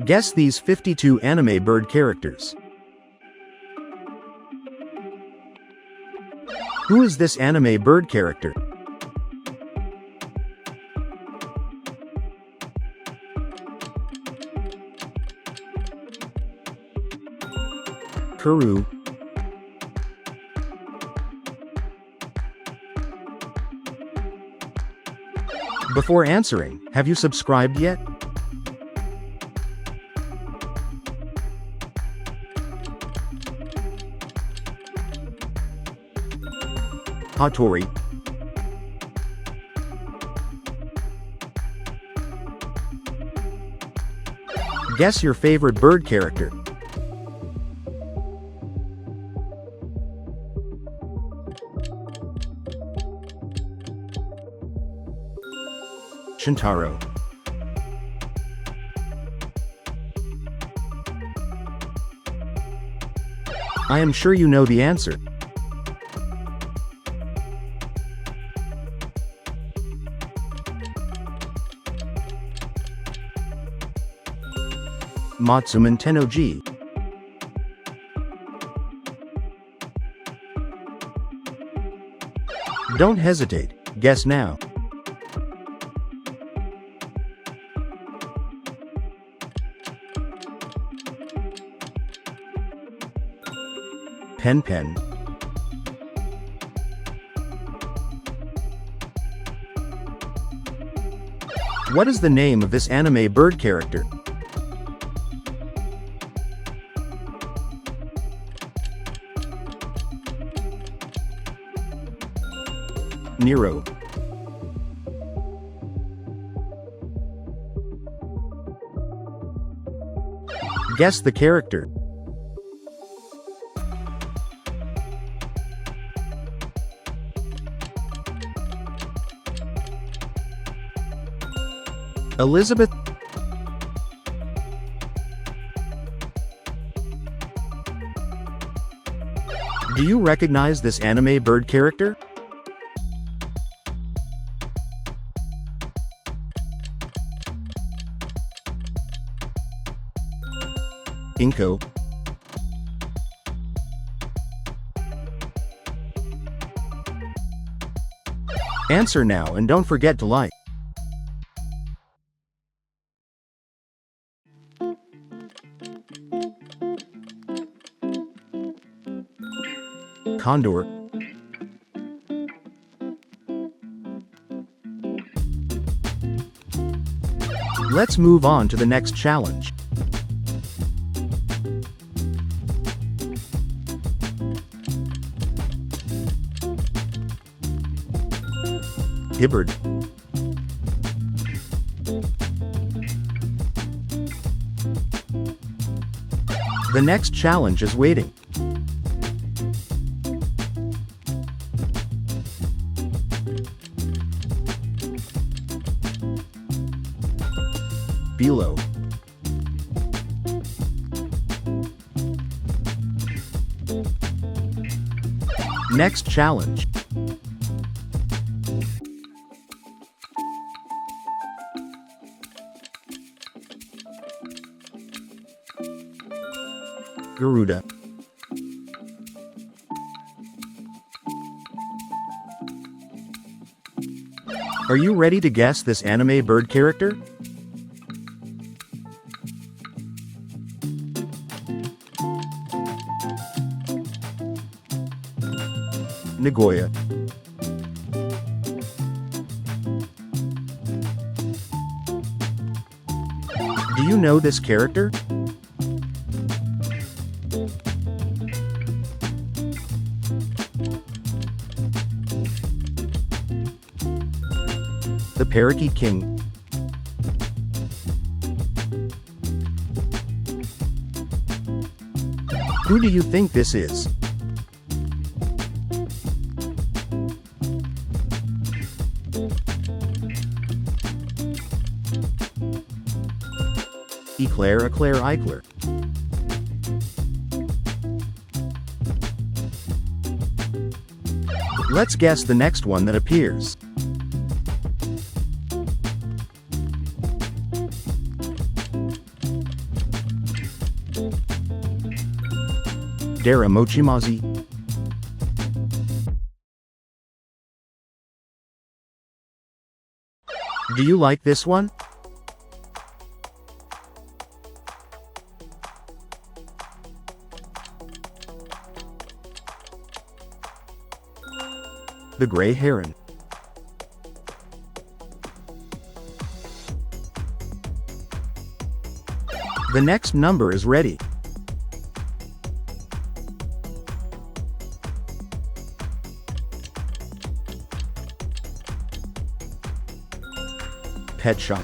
Guess these 52 anime bird characters. Who is this anime bird character? Kuru. Before answering, have you subscribed yet? Hattori. Guess your favorite bird character. Shintaro. I am sure you know the answer. Matsuman Tennoji. Don't hesitate, guess now. Pen Pen. What is the name of this anime bird character? Nero. Guess the character. Elizabeth. Do you recognize this anime bird character? Inko. Answer now and don't forget to like. Condor. Let's move on to the next challenge. Hibbard. The next challenge is waiting. Below. Next challenge. Garuda. Are you ready to guess this anime bird character? Nagoya. Do you know this character? The Parakeet King. Who do you think this is? Eclair Eichler. Let's guess the next one that appears. Dara mochimazi. Do you like this one? The gray heron. The next number is ready. Pet shop.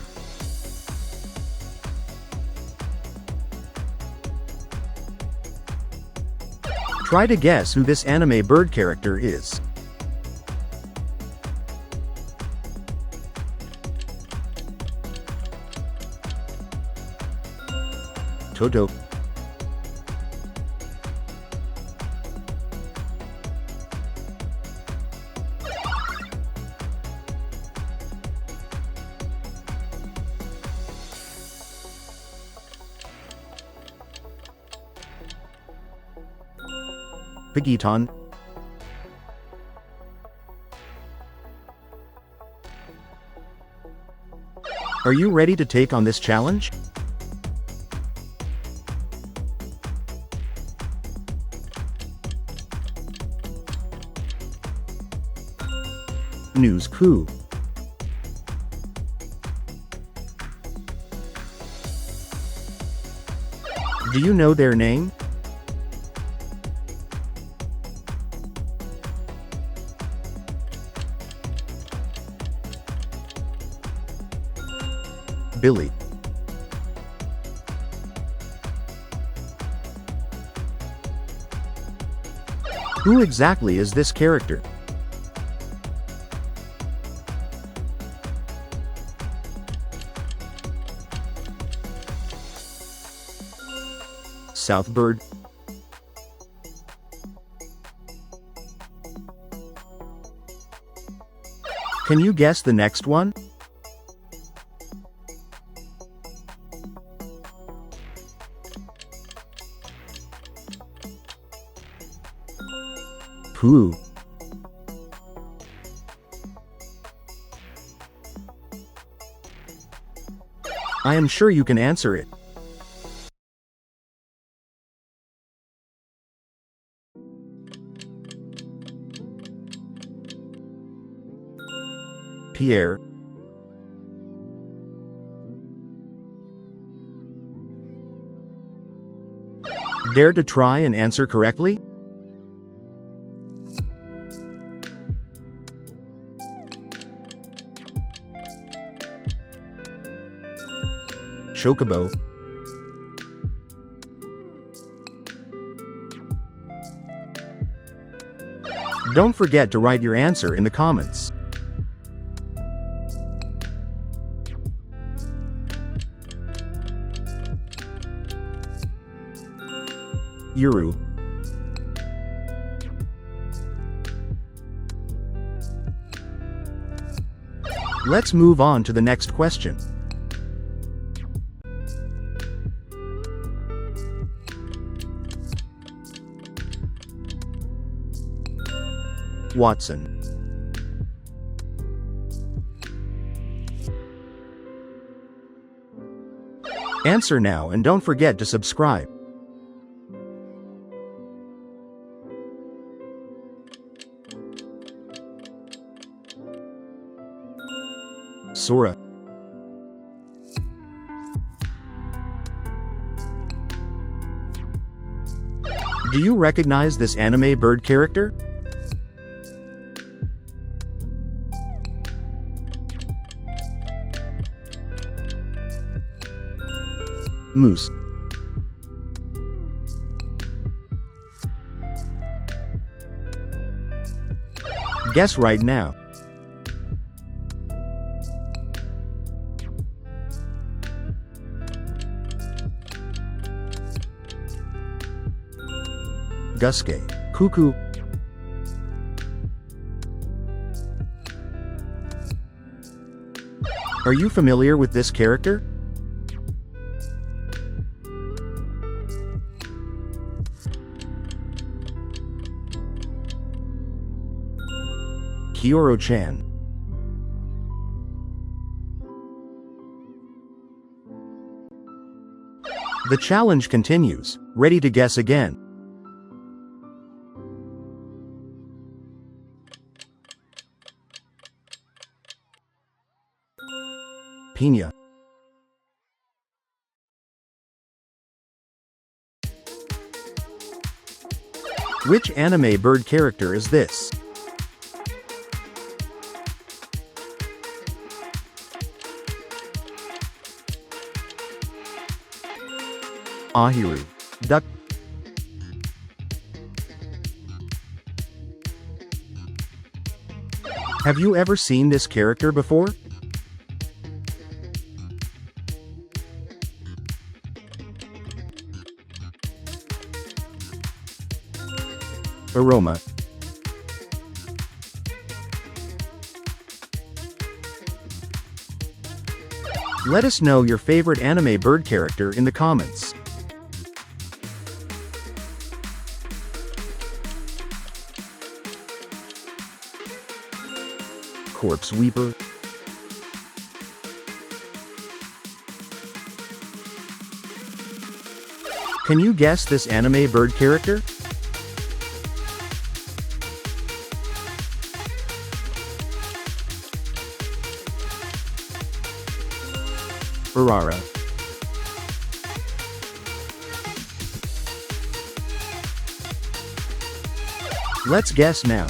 Try to guess who this anime bird character is. Toto. Pigiton. Are you ready to take on this challenge? News coup. Do you know their name? Billy. Who exactly is this character? Southbird. Can you guess the next one? Pooh. I am sure you can answer it. Pierre. Dare to try and answer correctly? Chocobo. Don't forget to write your answer in the comments. Uru. Let's move on to the next question. Watson. Answer now and don't forget to subscribe. Sora. Do you recognize this anime bird character? Moose. Guess right now. Guske. Cuckoo. Are you familiar with this character? Kyoro-chan. The challenge continues. Ready to guess again? Piña. Which anime bird character is this? Ahiru. Duck. Have you ever seen this character before? Aroma. Let us know your favorite anime bird character in the comments. Corpse Weeper. Can you guess this anime bird character? Urara. Let's guess now.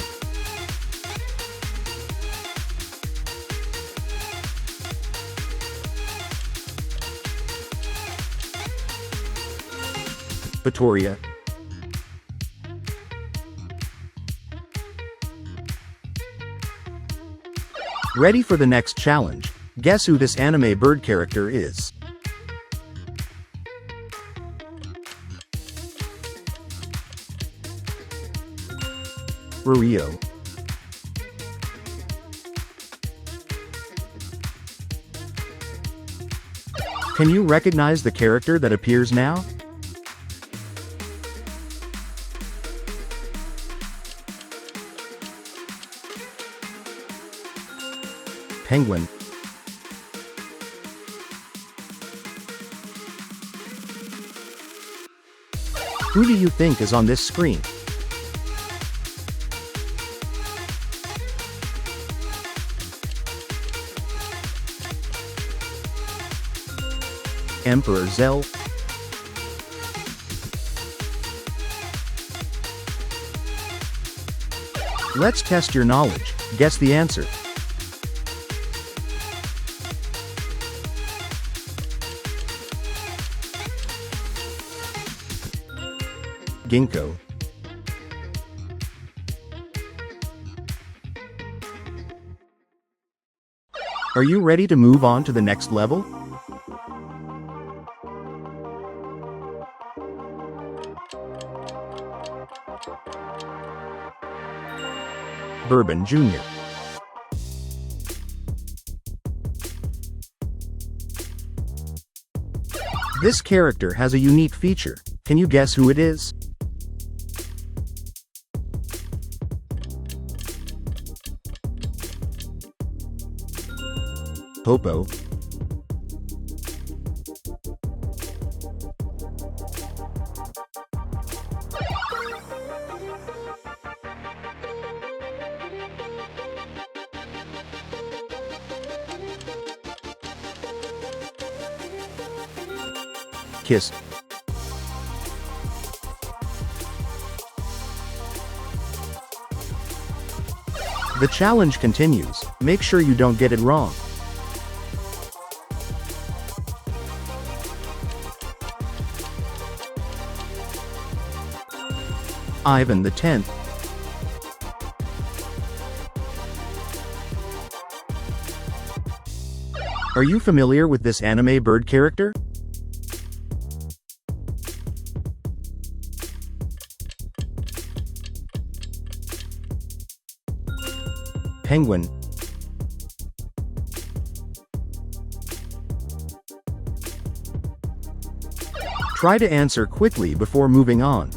Vittoria. Ready for the next challenge? Guess who this anime bird character is? Rio. Can you recognize the character that appears now? Penguin. Who do you think is on this screen? Emperor Zell. Let's test your knowledge. Guess the answer. Ginkgo. Are you ready to move on to the next level? Bourbon Jr. This character has a unique feature. Can you guess who it is? Popo. Kiss. The challenge continues. Make sure you don't get it wrong. Ivan the 10th. Are you familiar with this anime bird character? Penguin. Try to answer quickly before moving on.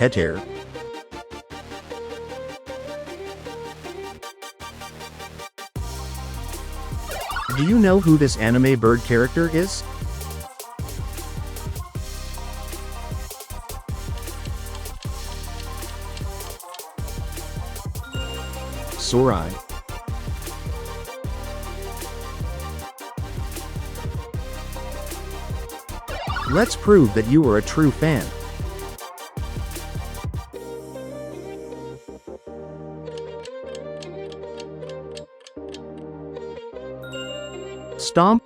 Feathery. Do you know who this anime bird character is? Sorai. Let's prove that you are a true fan. Stomp.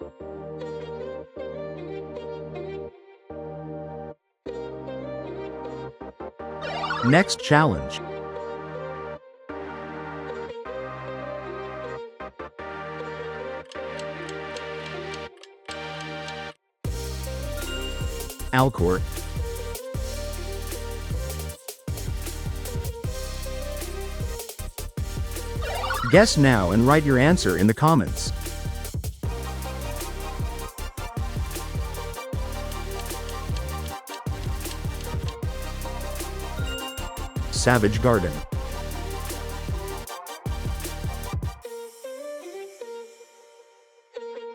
Next challenge. Alcor. Guess now and write your answer in the comments. Savage Garden.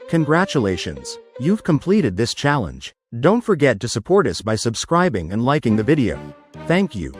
Congratulations! You've completed this challenge. Don't forget to support us by subscribing and liking the video. Thank you.